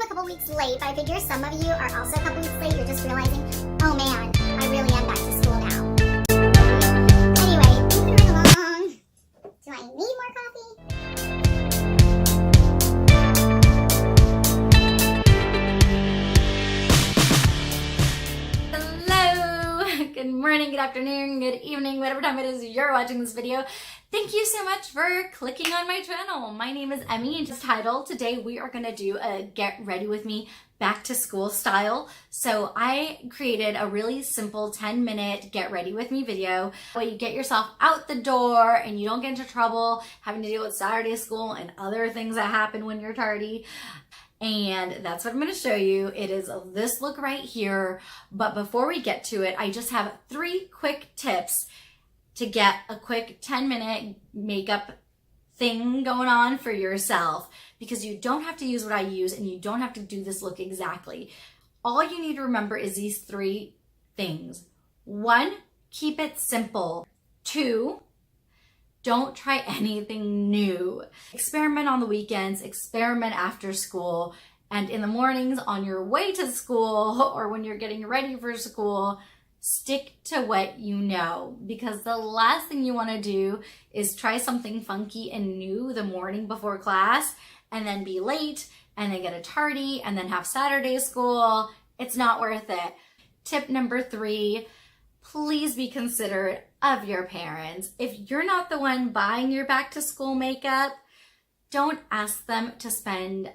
couple weeks late, but I figure some of you are also a couple weeks late. You're just realizing, oh man, I really am back to school now. Anyway, moving right along. Do I need more coffee? Hello! Good morning, good afternoon, good evening, whatever time it is you're watching this video. Thank you so much for clicking on my channel. My name is Emmy, and this title today we are gonna do a get ready with me back to school style. So I created a really simple 10-minute get ready with me video where you get yourself out the door and you don't get into trouble having to deal with Saturday school and other things that happen when you're tardy. And that's what I'm going to show you. It is this look right here. But before we get to it, I just have 3 quick tips to get a quick 10-minute makeup thing going on for yourself, because you don't have to use what I use and you don't have to do this look exactly. All you need to remember is these 3 things. 1, keep it simple. 2, don't try anything new. Experiment on the weekends, experiment after school, and in the mornings on your way to school or when you're getting ready for school, stick to what you know, because the last thing you want to do is try something funky and new the morning before class and then be late and then get a tardy and then have Saturday school. It's not worth it. Tip number 3, please be considerate of your parents. If you're not the one buying your back to school makeup, don't ask them to spend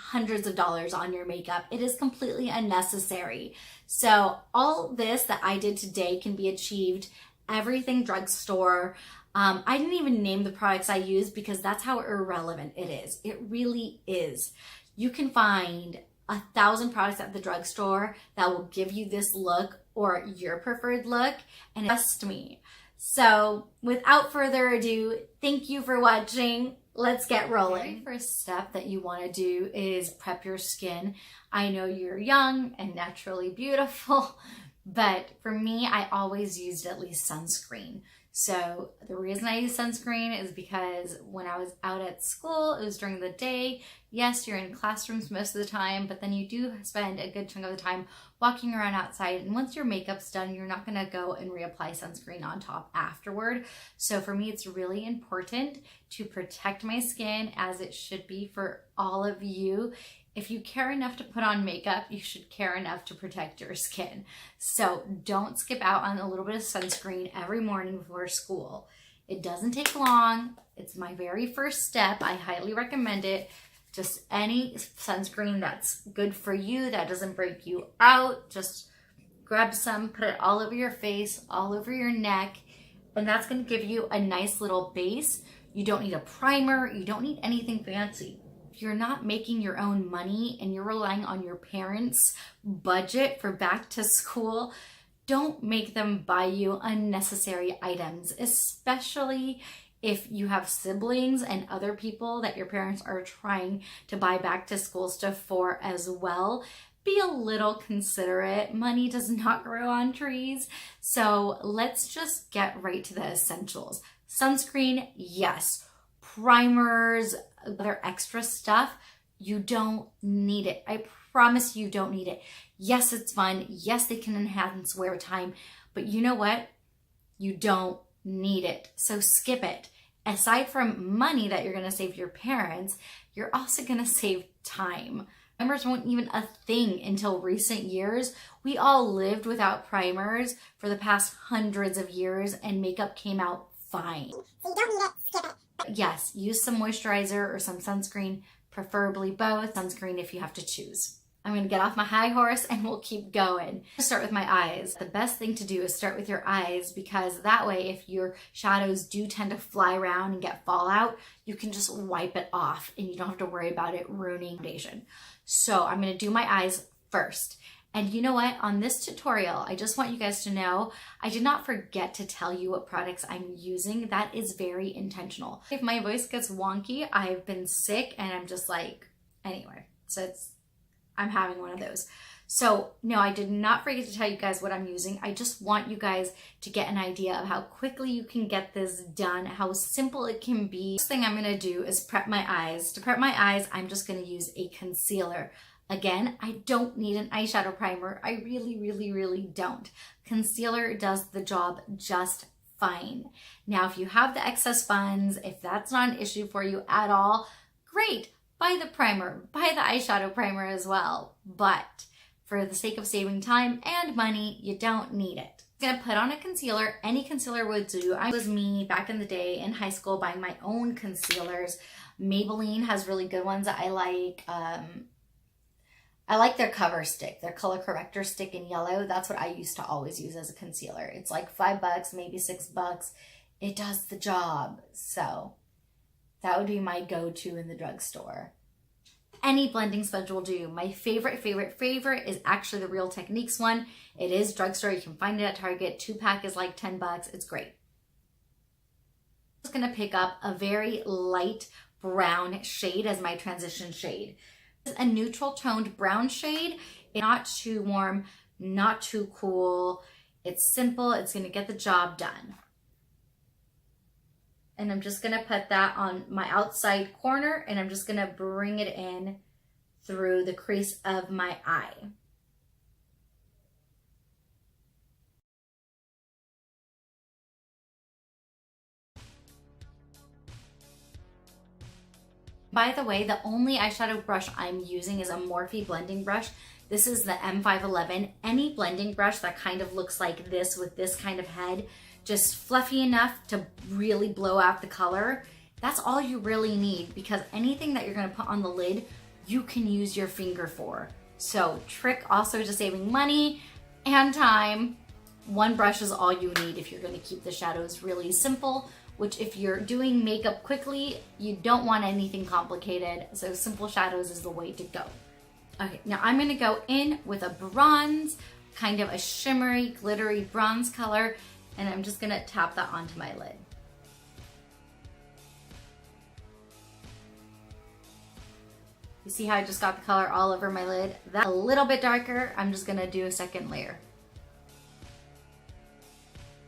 hundreds of dollars on your makeup. It is completely unnecessary. So all this that I did today can be achieved everything drugstore. I didn't even name the products I use because that's how irrelevant it is. It really is. You can find 1,000 products at the drugstore that will give you this look or your preferred look, and trust me. So without further ado, thank you for watching. Let's get rolling. The very first step that you want to do is prep your skin. I know you're young and naturally beautiful, but for me, I always used at least sunscreen. So the reason I use sunscreen is because when I was out at school, it was during the day. Yes, you're in classrooms most of the time, but then you do spend a good chunk of the time walking around outside. And once your makeup's done, you're not gonna go and reapply sunscreen on top afterward. So for me, it's really important to protect my skin, as it should be for all of you. If you care enough to put on makeup, you should care enough to protect your skin. So don't skip out on a little bit of sunscreen every morning before school. It doesn't take long. It's my very first step. I highly recommend it. Just any sunscreen that's good for you, that doesn't break you out. Just grab some, put it all over your face, all over your neck, and that's going to give you a nice little base. You don't need a primer. You don't need anything fancy. You're not making your own money and you're relying on your parents' budget for back to school, don't make them buy you unnecessary items, especially if you have siblings and other people that your parents are trying to buy back to school stuff for as well. Be a little considerate. Money does not grow on trees. So let's just get right to the essentials. Sunscreen, yes. Primers, other extra stuff, you don't need it. I promise you don't need it. Yes, it's fun. Yes, they can enhance wear time, but you know what? You don't need it. So skip it. Aside from money that you're going to save your parents, you're also going to save time. Primers weren't even a thing until recent years. We all lived without primers for the past hundreds of years, and makeup came out fine. So you don't need it, skip it. Yes, use some moisturizer or some sunscreen, preferably both. Sunscreen if you have to choose. I'm going to get off my high horse and we'll keep going. Start with my eyes. The best thing to do is start with your eyes, because that way if your shadows do tend to fly around and get fallout, you can just wipe it off and you don't have to worry about it ruining foundation. So I'm going to do my eyes first. And you know what? On this tutorial, I just want you guys to know, I did not forget to tell you what products I'm using. That is very intentional. If my voice gets wonky, I've been sick and I'm just like, anyway, so I'm having one of those. So no, I did not forget to tell you guys what I'm using. I just want you guys to get an idea of how quickly you can get this done, how simple it can be. First thing I'm gonna do is prep my eyes. To prep my eyes, I'm just gonna use a concealer. Again, I don't need an eyeshadow primer. I really don't. Concealer does the job just fine. Now, if you have the excess funds, if that's not an issue for you at all, great. Buy the primer, buy the eyeshadow primer as well. But for the sake of saving time and money, you don't need it. I'm gonna put on a concealer. Any concealer would do. I was me back in the day in high school buying my own concealers. Maybelline has really good ones that I like. I like their cover stick, their color corrector stick in yellow. That's what I used to always use as a concealer. It's like $5, maybe $6. It does the job. So that would be my go-to in the drugstore. Any blending sponge will do. My favorite is actually the Real Techniques one. It is drugstore. You can find it at Target. 2-pack is like $10. It's great. I'm just gonna pick up a very light brown shade as my transition shade. It's a neutral toned brown shade. It's not too warm, not too cool. It's simple. It's gonna get the job done. And I'm just gonna put that on my outside corner, and I'm just gonna bring it in through the crease of my eye. By the way, the only eyeshadow brush I'm using is a Morphe blending brush. This is the M511. Any blending brush that kind of looks like this with this kind of head, just fluffy enough to really blow out the color. That's all you really need, because anything that you're gonna put on the lid, you can use your finger for. So trick also to saving money and time. One brush is all you need if you're gonna keep the shadows really simple, which if you're doing makeup quickly, you don't want anything complicated. So simple shadows is the way to go. Okay, now I'm gonna go in with a bronze, kind of a shimmery, glittery bronze color, and I'm just gonna tap that onto my lid. You see how I just got the color all over my lid? That's a little bit darker. I'm just gonna do a second layer.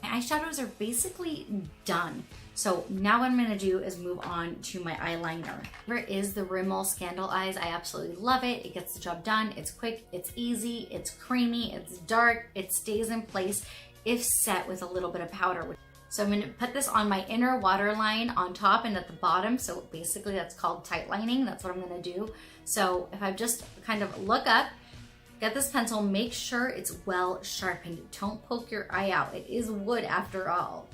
My eyeshadows are basically done. So now what I'm gonna do is move on to my eyeliner. Here is the Rimmel Scandal Eyes. I absolutely love it. It gets the job done. It's quick, it's easy, it's creamy, it's dark, it stays in place if set with a little bit of powder. So I'm gonna put this on my inner waterline on top and at the bottom. So basically that's called tight lining. That's what I'm gonna do. So if I just kind of look up, get this pencil, make sure it's well sharpened. Don't poke your eye out. It is wood after all.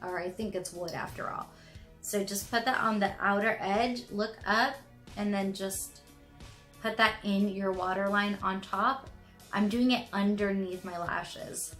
Or I think it's wood after all. So just put that on the outer edge, look up, and then just put that in your waterline on top. I'm doing it underneath my lashes.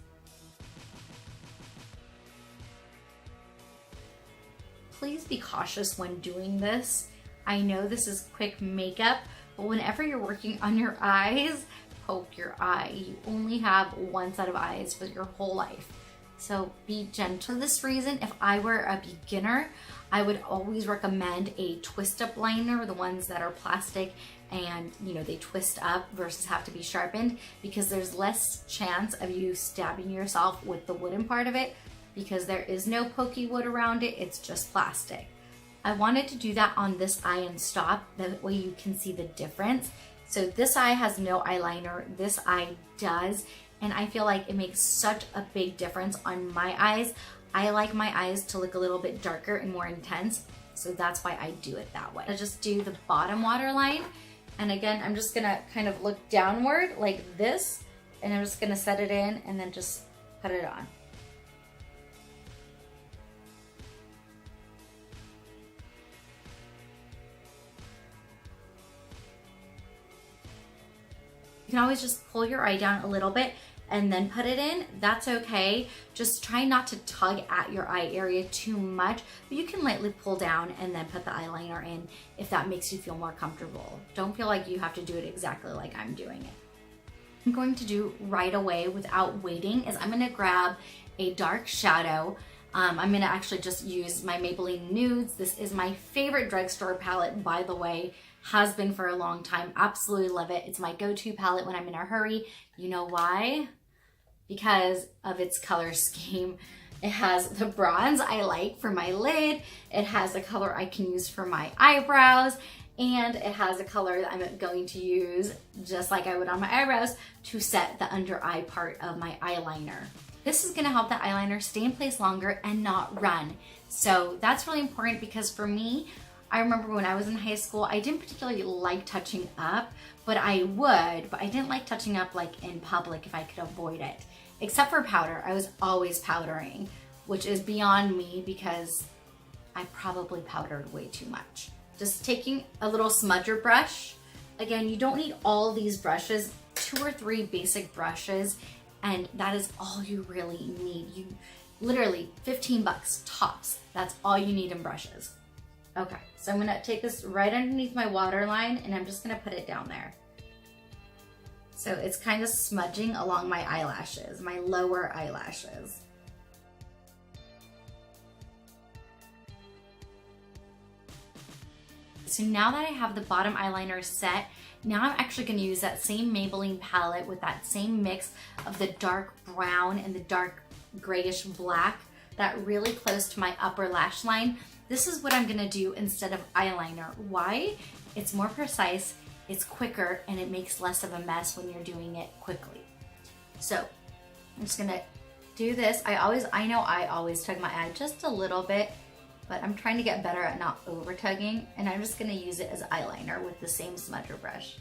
Please be cautious when doing this. I know this is quick makeup, but whenever you're working on your eyes, poke your eye. You only have one set of eyes for your whole life. So be gentle. For this reason, if I were a beginner, I would always recommend a twist up liner, the ones that are plastic and they twist up versus have to be sharpened, because there's less chance of you stabbing yourself with the wooden part of it, because there is no pokey wood around it, it's just plastic. I wanted to do that on this eye and stop, that way you can see the difference. So this eye has no eyeliner, this eye does, and I feel like it makes such a big difference on my eyes. I like my eyes to look a little bit darker and more intense, so that's why I do it that way. I just do the bottom waterline, and again, I'm just gonna kind of look downward like this, and I'm just gonna set it in and then just put it on. You can always just pull your eye down a little bit and then put it in. That's okay. Just try not to tug at your eye area too much, but you can lightly pull down and then put the eyeliner in if that makes you feel more comfortable. Don't feel like you have to do it exactly like I'm doing it. I'm going to do right away without waiting is I'm gonna grab a dark shadow. I'm gonna actually just use my Maybelline Nudes. This is my favorite drugstore palette, by the way. Has been for a long time. Absolutely love it. It's my go-to palette when I'm in a hurry. You know why? Because of its color scheme. It has the bronze I like for my lid. It has the color I can use for my eyebrows. and it has a color that I'm going to use, just like I would on my eyebrows, to set the under eye part of my eyeliner. This is gonna help the eyeliner stay in place longer and not run. So that's really important because for me, I remember when I was in high school, I didn't particularly like touching up, but I didn't like touching up like in public if I could avoid it. Except for powder, I was always powdering, which is beyond me because I probably powdered way too much. Just taking a little smudger brush. Again, you don't need all these brushes, 2 or 3 basic brushes, and that is all you really need. You literally $15 tops. That's all you need in brushes. Okay, so I'm gonna take this right underneath my waterline and I'm just gonna put it down there. So it's kind of smudging along my eyelashes, my lower eyelashes. So now that I have the bottom eyeliner set, now I'm actually going to use that same Maybelline palette with that same mix of the dark brown and the dark grayish black, that really close to my upper lash line. This is what I'm going to do instead of eyeliner. Why? It's more precise, it's quicker, and it makes less of a mess when you're doing it quickly. So I'm just going to do this. I know I always tug my eye just a little bit, but I'm trying to get better at not over tugging, and I'm just gonna use it as eyeliner with the same smudger brush.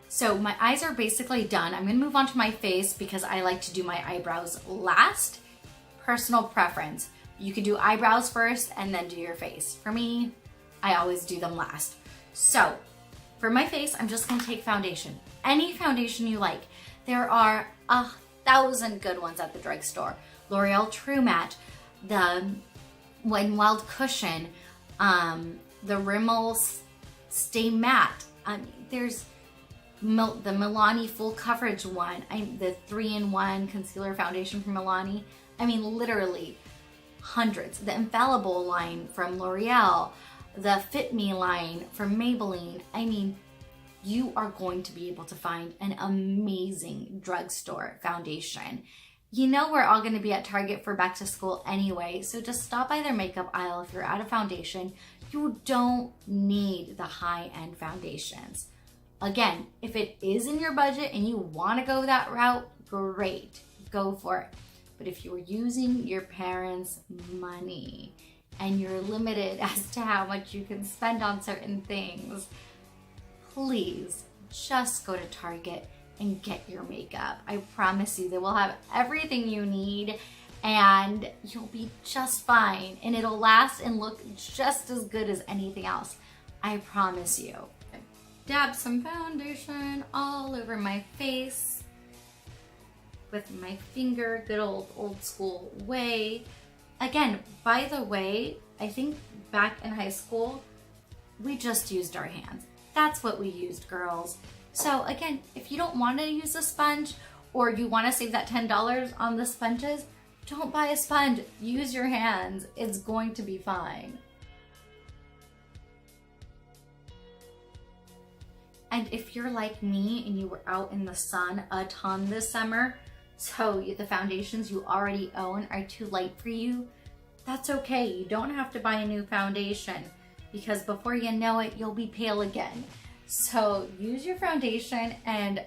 So my eyes are basically done. I'm gonna move on to my face because I like to do my eyebrows last. Personal preference. You can do eyebrows first and then do your face. For me, I always do them last. So for my face, I'm just gonna take foundation. Any foundation you like. There are 1,000 good ones at the drugstore. L'Oreal True Matte, the Wet n Wild Cushion, the Rimmel Stay Matte. There's the Milani Full Coverage one, the 3-in-1 concealer foundation from Milani. I mean, literally hundreds. The Infallible line from L'Oreal, the Fit Me line from Maybelline. I mean, you are going to be able to find an amazing drugstore foundation. You know we're all going to be at Target for back to school anyway, so just stop by their makeup aisle if you're out of foundation. You don't need the high-end foundations. Again, if it is in your budget and you want to go that route, great, go for it. But if you're using your parents' money and you're limited as to how much you can spend on certain things, please just go to Target and get your makeup. I promise you they will have everything you need and you'll be just fine, and it'll last and look just as good as anything else. I promise you. Dab some foundation all over my face with my finger, good old school way. Again, by the way, I think back in high school, we just used our hands. That's what we used, girls. So again, if you don't want to use a sponge or you want to save that $10 on the sponges, don't buy a sponge. Use your hands. It's going to be fine. And if you're like me and you were out in the sun a ton this summer, so the foundations you already own are too light for you, that's okay. You don't have to buy a new foundation because before you know it, you'll be pale again. So use your foundation, and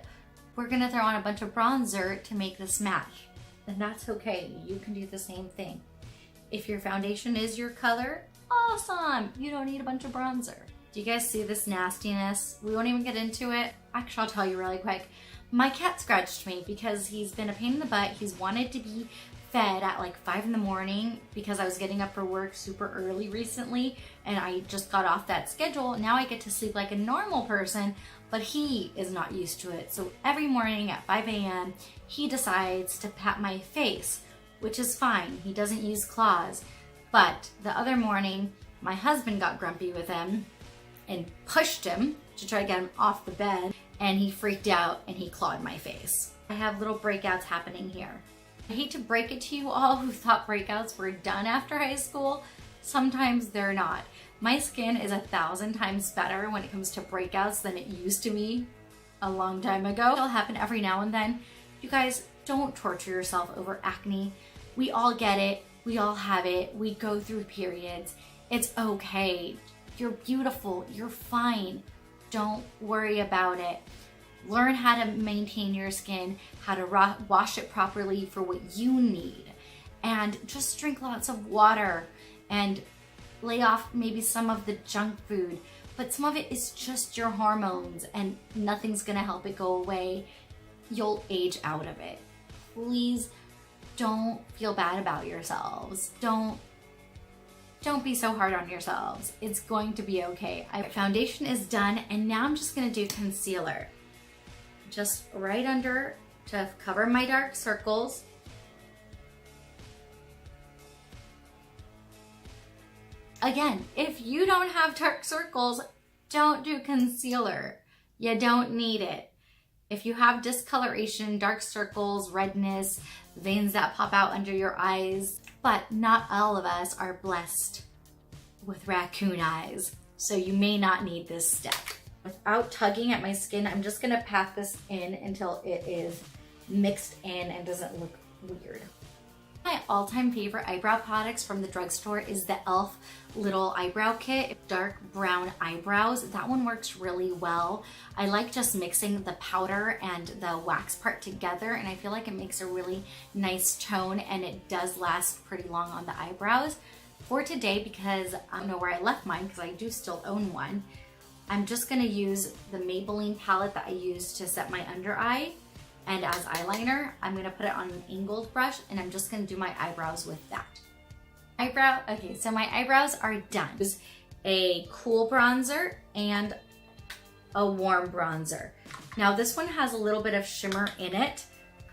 we're gonna throw on a bunch of bronzer to make this match. And that's okay. You can do the same thing. If your foundation is your color, awesome. You don't need a bunch of bronzer. Do you guys see this nastiness? We won't even get into it. Actually, I'll tell you really quick. My cat scratched me because he's been a pain in the butt. He's wanted to be fed at like 5 in the morning because I was getting up for work super early recently and I just got off that schedule. Now I get to sleep like a normal person, but he is not used to it. So every morning at 5 a.m., he decides to pat my face, which is fine. He doesn't use claws. But the other morning, my husband got grumpy with him and pushed him to try to get him off the bed, and he freaked out and he clawed my face. I have little breakouts happening here. I hate to break it to you all who thought breakouts were done after high school. Sometimes they're not. My skin is 1,000 times better when it comes to breakouts than it used to be a long time ago. It'll happen every now and then. You guys, don't torture yourself over acne. We all get it. We all have it. We go through periods. It's okay. You're beautiful. You're fine. Don't worry about it. Learn how to maintain your skin, how to wash it properly for what you need. And just drink lots of water and lay off maybe some of the junk food. But some of it is just your hormones and nothing's gonna help it go away. You'll age out of it. Please don't feel bad about yourselves. Don't be so hard on yourselves. It's going to be okay. Foundation is done, and now I'm just gonna do concealer. Just right under to cover my dark circles. Again, if you don't have dark circles, don't do concealer. You don't need it. If you have discoloration, dark circles, redness, veins that pop out under your eyes, but not all of us are blessed with raccoon eyes, so you may not need this step. Without tugging at my skin, I'm just gonna pat this in until it is mixed in and doesn't look weird. My all-time favorite eyebrow products from the drugstore is the e.l.f. little eyebrow kit, dark brown eyebrows. That one works really well. I like just mixing the powder and the wax part together, and I feel like it makes a really nice tone, and it does last pretty long on the eyebrows. For today, because I don't know where I left mine because I do still own one, I'm just gonna use the Maybelline palette that I used to set my under eye. And as eyeliner, I'm gonna put it on an angled brush, and I'm just gonna do my eyebrows with that. Okay, so my eyebrows are done. Use a cool bronzer and a warm bronzer. Now this one has a little bit of shimmer in it.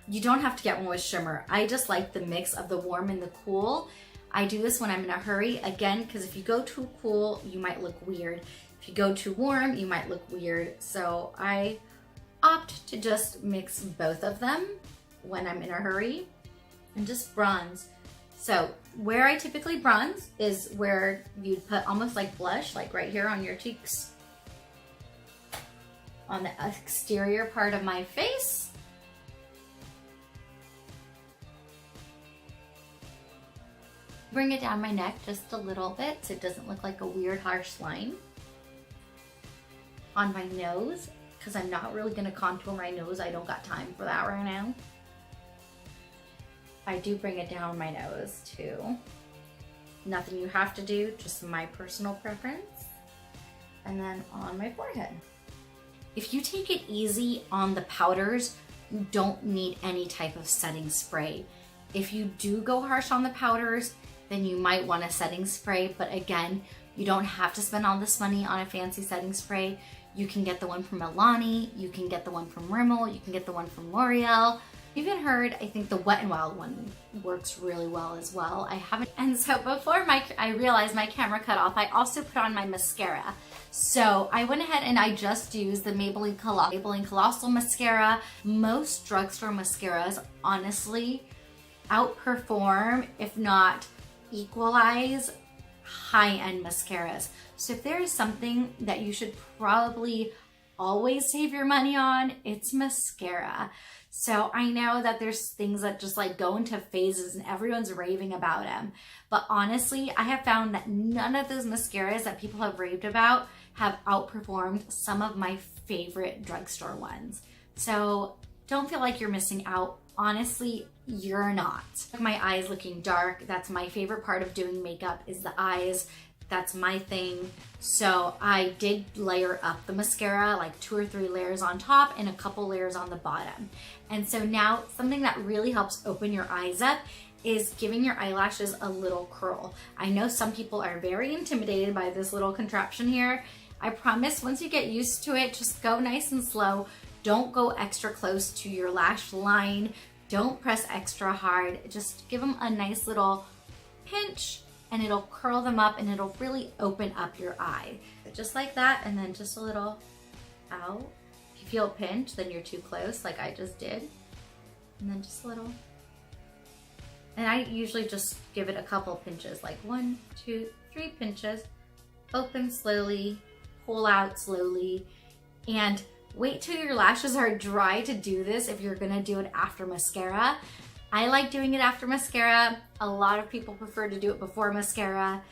You don't have to get one with shimmer. I just like the mix of the warm and the cool. I do this when I'm in a hurry, again, because if you go too cool, you might look weird. If you go too warm, you might look weird. So I opt to just mix both of them when I'm in a hurry and just bronze. So where I typically bronze is where you'd put almost like blush, like right here on your cheeks, on the exterior part of my face. Bring it down my neck just a little bit so it doesn't look like a weird harsh line. On my nose, because I'm not really gonna contour my nose. I don't got time for that right now. I do bring it down my nose too. Nothing you have to do, just my personal preference. And then on my forehead. If you take it easy on the powders, you don't need any type of setting spray. If you do go harsh on the powders, then you might want a setting spray, but again, you don't have to spend all this money on a fancy setting spray. You can get the one from Milani, you can get the one from Rimmel, you can get the one from L'Oreal. Even heard, I think the Wet n Wild one works really well as well. I haven't, and so before I realized my camera cut off, I also put on my mascara. So I went ahead and I just used the Maybelline Colossal Mascara. Most drugstore mascaras honestly outperform, if not equalize, high-end mascaras. So if there is something that you should probably always save your money on, it's mascara. So I know that there's things that just like go into phases and everyone's raving about them. But honestly, I have found that none of those mascaras that people have raved about have outperformed some of my favorite drugstore ones. So don't feel like you're missing out. Honestly, you're not. My eyes looking dark, that's my favorite part of doing makeup, is the eyes. That's my thing. So I did layer up the mascara, like 2 or 3 layers on top and a couple layers on the bottom. And so now something that really helps open your eyes up is giving your eyelashes a little curl. I know some people are very intimidated by this little contraption here. I promise once you get used to it, just go nice and slow. Don't go extra close to your lash line. Don't press extra hard. Just give them a nice little pinch and it'll curl them up and it'll really open up your eye. Just like that, and then just a little out. If you feel a pinch, then you're too close, like I just did. And then just a little. And I usually just give it a couple pinches, like 1, 2, 3 pinches. open slowly, pull out slowly, and wait till your lashes are dry to do this if you're gonna do it after mascara. I like doing it after mascara. A lot of people prefer to do it before mascara.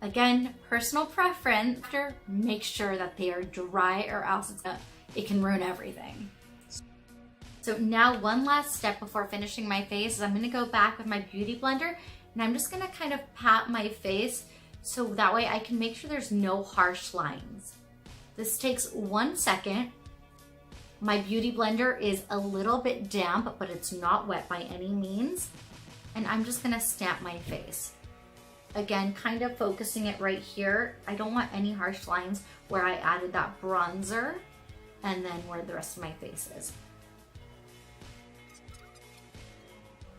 Again, personal preference. After, make sure that they are dry or else it can ruin everything. So now one last step before finishing my face is I'm gonna go back with my beauty blender and I'm just gonna kind of pat my face so that way I can make sure there's no harsh lines. This takes 1 second. My beauty blender is a little bit damp, but it's not wet by any means. And I'm just gonna stamp my face. Again, kind of focusing it right here. I don't want any harsh lines where I added that bronzer and then where the rest of my face is.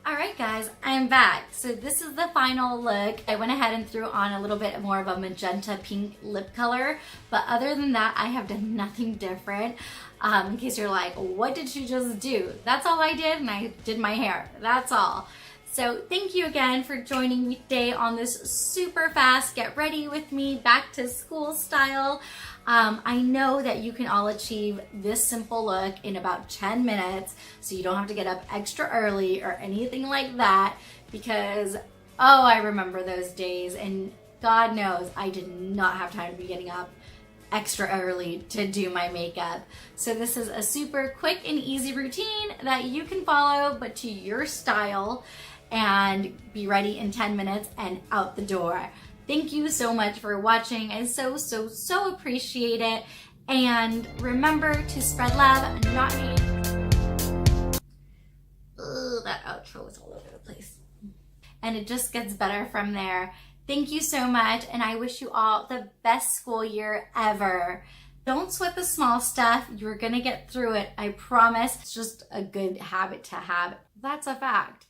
All right, guys, I'm back. So this is the final look. I went ahead and threw on a little bit more of a magenta pink lip color, but other than that, I have done nothing different. In case you're like, what did she just do? That's all I did, and I did my hair. That's all. So thank you again for joining me today on this super fast get ready with me back to school style. I know that you can all achieve this simple look in about 10 minutes, so you don't have to get up extra early or anything like that, because, oh, I remember those days, and God knows I did not have time to be getting up extra early to do my makeup. So this is a super quick and easy routine that you can follow, but to your style, and be ready in 10 minutes and out the door. Thank you so much for watching. I so appreciate it. And remember to spread love, not hate. Ugh, that outro was all over the place. And it just gets better from there. Thank you so much, and I wish you all the best school year ever. Don't sweat the small stuff. You're gonna get through it, I promise. It's just a good habit to have. That's a fact.